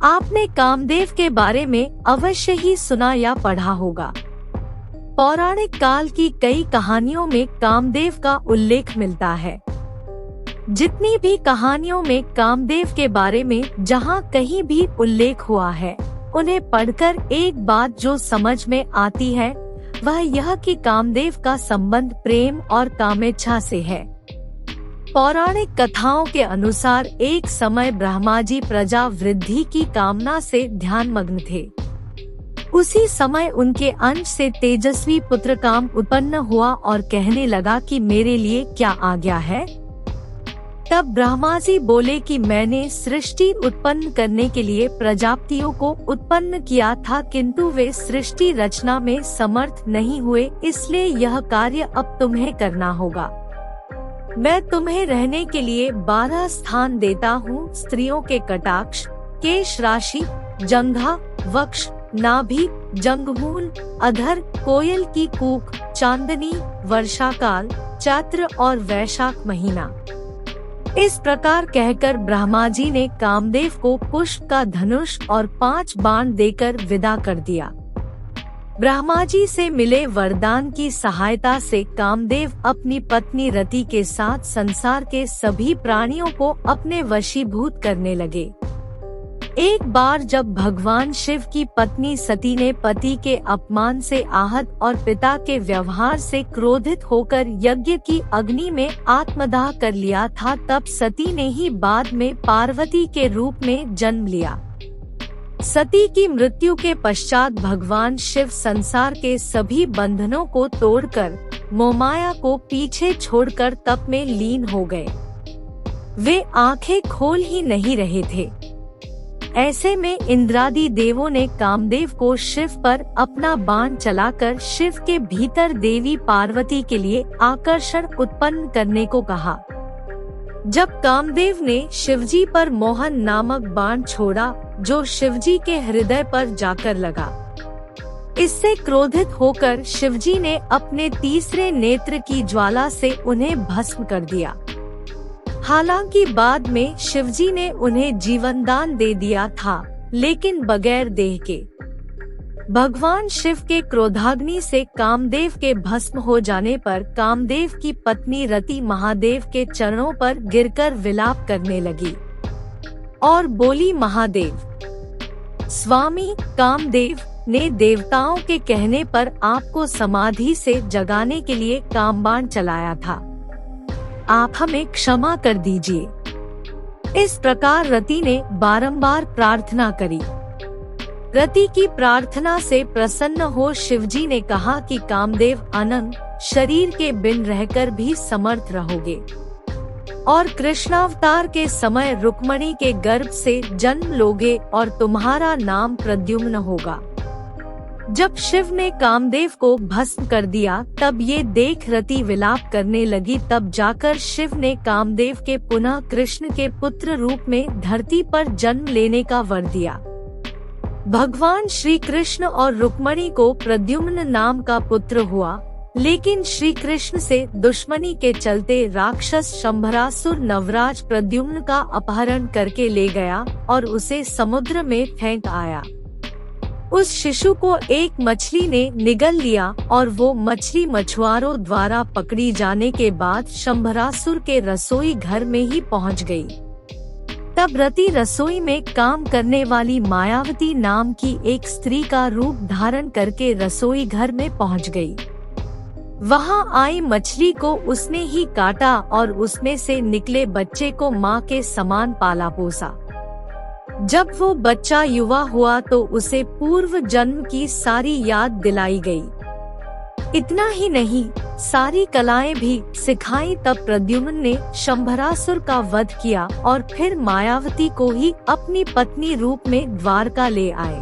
आपने कामदेव के बारे में अवश्य ही सुना या पढ़ा होगा। पौराणिक काल की कई कहानियों में कामदेव का उल्लेख मिलता है। जितनी भी कहानियों में कामदेव के बारे में जहाँ कहीं भी उल्लेख हुआ है, उन्हें पढ़कर एक बात जो समझ में आती है वह यह कि कामदेव का संबंध प्रेम और कामेच्छा से है। पौराणिक कथाओं के अनुसार एक समय ब्रह्मा जी प्रजा वृद्धि की कामना से ध्यानमग्न थे। उसी समय उनके अंश से तेजस्वी पुत्र काम उत्पन्न हुआ और कहने लगा कि मेरे लिए क्या आज्ञा है। तब ब्रह्मा जी बोले कि मैंने सृष्टि उत्पन्न करने के लिए प्रजापतियों को उत्पन्न किया था, किंतु वे सृष्टि रचना में समर्थ नहीं हुए, इसलिए यह कार्य अब तुम्हें करना होगा। मैं तुम्हें रहने के लिए 12 स्थान देता हूँ। स्त्रियों के कटाक्ष, केश राशि, जंघा, वक्ष, नाभि, जंघमूल, अधर, कोयल की कूक, चांदनी, वर्षाकाल, चैत्र और वैशाख महीना। इस प्रकार कहकर ब्रह्मा जी ने कामदेव को पुष्प का धनुष और 5 बाण देकर विदा कर दिया। ब्रह्मा जी से मिले वरदान की सहायता से कामदेव अपनी पत्नी रति के साथ संसार के सभी प्राणियों को अपने वशीभूत करने लगे। एक बार जब भगवान शिव की पत्नी सती ने पति के अपमान से आहत और पिता के व्यवहार से क्रोधित होकर यज्ञ की अग्नि में आत्मदाह कर लिया था, तब सती ने ही बाद में पार्वती के रूप में जन्म लिया। सती की मृत्यु के पश्चात भगवान शिव संसार के सभी बंधनों को तोड़कर मोहमाया को पीछे छोड़कर तप में लीन हो गए। वे आंखें खोल ही नहीं रहे थे। ऐसे में इंद्रादि देवों ने कामदेव को शिव पर अपना बाण चलाकर शिव के भीतर देवी पार्वती के लिए आकर्षण उत्पन्न करने को कहा। जब कामदेव ने शिवजी पर मोहन नामक बाण छोड़ा, जो शिवजी के हृदय पर जाकर लगा, इससे क्रोधित होकर शिवजी ने अपने तीसरे नेत्र की ज्वाला से उन्हें भस्म कर दिया। हालांकि बाद में शिवजी ने उन्हें जीवनदान दे दिया था, लेकिन बगैर देह के। भगवान शिव के क्रोधाग्नि से कामदेव के भस्म हो जाने पर कामदेव की पत्नी रति महादेव के चरणों पर गिरकर विलाप करने लगी और बोली, महादेव स्वामी कामदेव ने देवताओं के कहने पर आपको समाधि से जगाने के लिए कामबाण चलाया था, आप हमें क्षमा कर दीजिए। इस प्रकार रति ने बारंबार प्रार्थना करी। रति की प्रार्थना से प्रसन्न हो शिवजी ने कहा कि कामदेव अनंत शरीर के बिन रहकर भी समर्थ रहोगे और कृष्णावतार के समय रुक्मणी के गर्भ से जन्म लोगे और तुम्हारा नाम प्रद्युम्न होगा। जब शिव ने कामदेव को भस्म कर दिया, तब ये देख रति विलाप करने लगी। तब जाकर शिव ने कामदेव के पुनः कृष्ण के पुत्र रूप में धरती पर जन्म लेने का वर दिया। भगवान श्री कृष्ण और रुक्मणी को प्रद्युम्न नाम का पुत्र हुआ, लेकिन श्री कृष्ण से दुश्मनी के चलते राक्षस शंभरासुर नवराज प्रद्युम्न का अपहरण करके ले गया और उसे समुद्र में फेंक आया। उस शिशु को एक मछली ने निगल लिया और वो मछली मछुआरों द्वारा पकड़ी जाने के बाद शंभरासुर के रसोई घर में ही पहुंच गई। तब रति रसोई में काम करने वाली मायावती नाम की एक स्त्री का रूप धारण करके रसोई घर में पहुंच गई। वहां आई मछली को उसने ही काटा और उसमें से निकले बच्चे को मां के समान पाला पोसा। जब वो बच्चा युवा हुआ तो उसे पूर्व जन्म की सारी याद दिलाई गई। इतना ही नहीं, सारी कलाएं भी सिखाई। तब प्रद्युम्न ने शंभरासुर का वध किया और फिर मायावती को ही अपनी पत्नी रूप में द्वारका ले आए।